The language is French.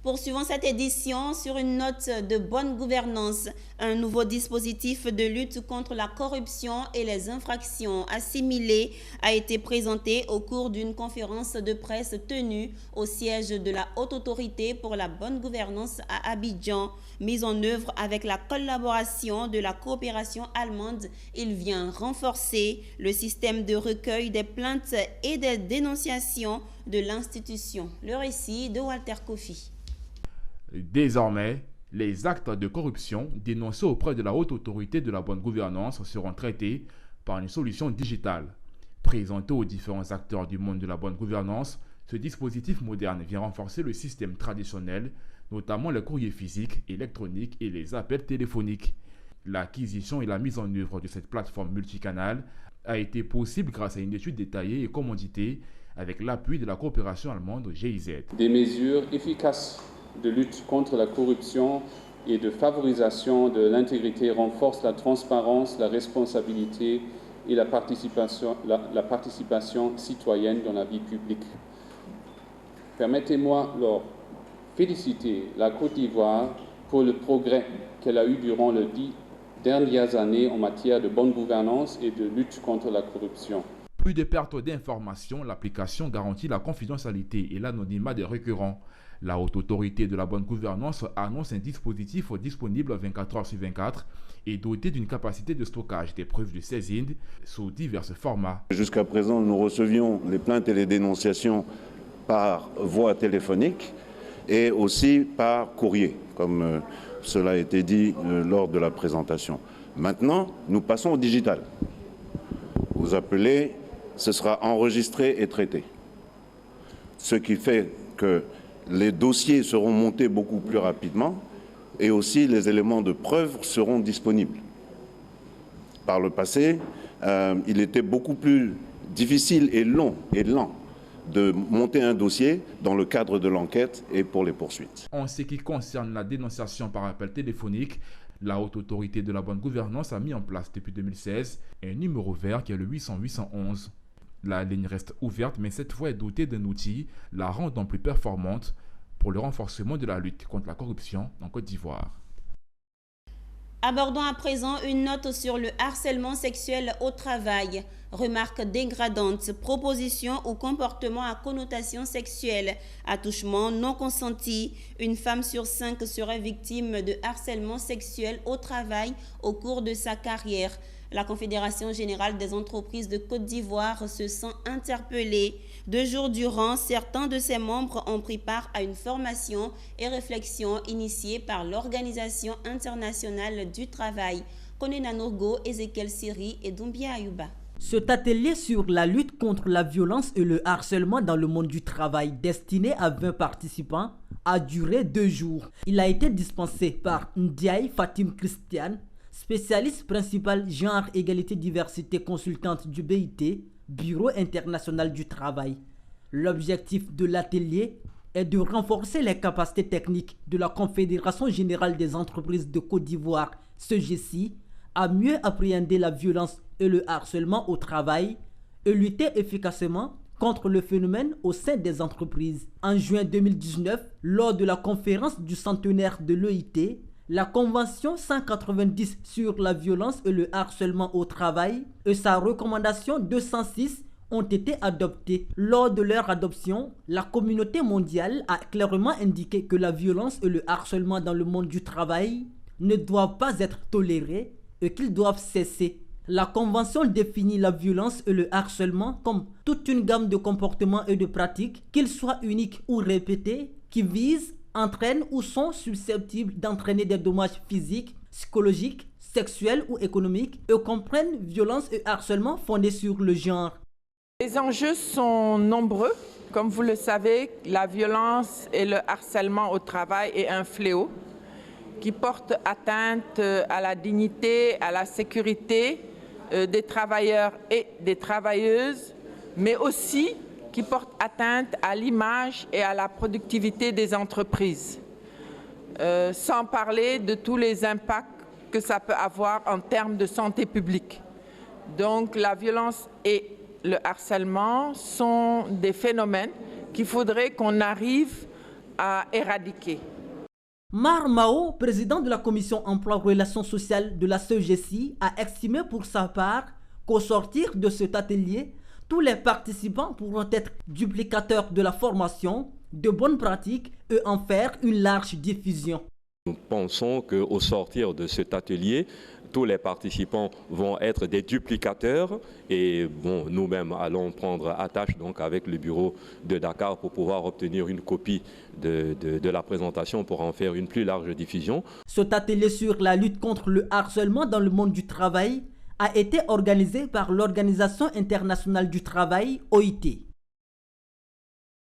Poursuivons cette édition sur une note de bonne gouvernance. Un nouveau dispositif de lutte contre la corruption et les infractions assimilées a été présenté au cours d'une conférence de presse tenue au siège de la Haute Autorité pour la bonne gouvernance à Abidjan. Mise en œuvre avec la collaboration de la coopération allemande, il vient renforcer le système de recueil des plaintes et des dénonciations de l'institution. Le récit de Walter Kofi. Désormais, les actes de corruption dénoncés auprès de la Haute Autorité de la bonne gouvernance seront traités par une solution digitale. Présenté aux différents acteurs du monde de la bonne gouvernance, ce dispositif moderne vient renforcer le système traditionnel, notamment les courriers physiques, électroniques et les appels téléphoniques. L'acquisition et la mise en œuvre de cette plateforme multicanale a été possible grâce à une étude détaillée et commanditée avec l'appui de la coopération allemande GIZ. Des mesures efficaces de lutte contre la corruption et de favorisation de l'intégrité renforcent la transparence, la responsabilité et la participation citoyenne dans la vie publique. Permettez-moi alors féliciter la Côte d'Ivoire pour le progrès qu'elle a eu durant les 10 dernières années en matière de bonne gouvernance et de lutte contre la corruption. Plus de pertes d'informations, l'application garantit la confidentialité et l'anonymat des requérants. La Haute Autorité de la bonne gouvernance annonce un dispositif disponible 24 heures sur 24 et doté d'une capacité de stockage des preuves de saisine sous divers formats. Jusqu'à présent, nous recevions les plaintes et les dénonciations par voie téléphonique et aussi par courrier, comme cela a été dit lors de la présentation. Maintenant, nous passons au digital. Vous appelez, ce sera enregistré et traité. Ce qui fait que les dossiers seront montés beaucoup plus rapidement et aussi les éléments de preuve seront disponibles. Par le passé, il était beaucoup plus difficile et long et lent de monter un dossier dans le cadre de l'enquête et pour les poursuites. En ce qui concerne la dénonciation par appel téléphonique, la Haute Autorité de la bonne gouvernance a mis en place depuis 2016 un numéro vert qui est le 800-811. La ligne reste ouverte, mais cette fois est dotée d'un outil la rendant plus performante pour le renforcement de la lutte contre la corruption en Côte d'Ivoire. Abordons à présent une note sur le harcèlement sexuel au travail. Remarques dégradantes, propositions ou comportements à connotation sexuelle, attouchement non consenti. Une femme sur 5 serait victime de harcèlement sexuel au travail au cours de sa carrière. La Confédération générale des entreprises de Côte d'Ivoire se sent interpellée. 2 jours durant, certains de ses membres ont pris part à une formation et réflexion initiée par l'Organisation internationale du travail. Konena Nourgo, Ezekiel Siri et Doumbia Ayuba. Cet atelier sur la lutte contre la violence et le harcèlement dans le monde du travail, destiné à 20 participants, a duré 2 jours. Il a été dispensé par Ndiaye Fatim Christiane, spécialiste principale genre, égalité, diversité, consultante du BIT, Bureau international du travail. L'objectif de l'atelier est de renforcer les capacités techniques de la Confédération générale des entreprises de Côte d'Ivoire, CGC, à mieux appréhender la violence et le harcèlement au travail et lutter efficacement contre le phénomène au sein des entreprises. En juin 2019, lors de la conférence du centenaire de l'EIT, la Convention 190 sur la violence et le harcèlement au travail et sa recommandation 206 ont été adoptées. Lors de leur adoption, la communauté mondiale a clairement indiqué que la violence et le harcèlement dans le monde du travail ne doivent pas être tolérés et qu'ils doivent cesser. La Convention définit la violence et le harcèlement comme toute une gamme de comportements et de pratiques, qu'ils soient uniques ou répétés, qui visent, entraînent ou sont susceptibles d'entraîner des dommages physiques, psychologiques, sexuels ou économiques et comprennent violence et harcèlement fondés sur le genre. Les enjeux sont nombreux. Comme vous le savez, la violence et le harcèlement au travail est un fléau qui porte atteinte à la dignité, à la sécurité des travailleurs et des travailleuses, mais aussi qui porte atteinte à l'image et à la productivité des entreprises, sans parler de tous les impacts que ça peut avoir en termes de santé publique. Donc la violence et le harcèlement sont des phénomènes qu'il faudrait qu'on arrive à éradiquer. Mar Mao, président de la commission emploi-relations sociales de la CEGESI, a estimé pour sa part qu'au sortir de cet atelier, tous les participants pourront être duplicateurs de la formation, de bonnes pratiques et en faire une large diffusion. Nous pensons qu'au sortir de cet atelier, tous les participants vont être des duplicateurs et nous-mêmes allons prendre attache donc avec le bureau de Dakar pour pouvoir obtenir une copie de la présentation pour en faire une plus large diffusion. Cet atelier sur la lutte contre le harcèlement dans le monde du travail a été organisé par l'Organisation internationale du travail, OIT.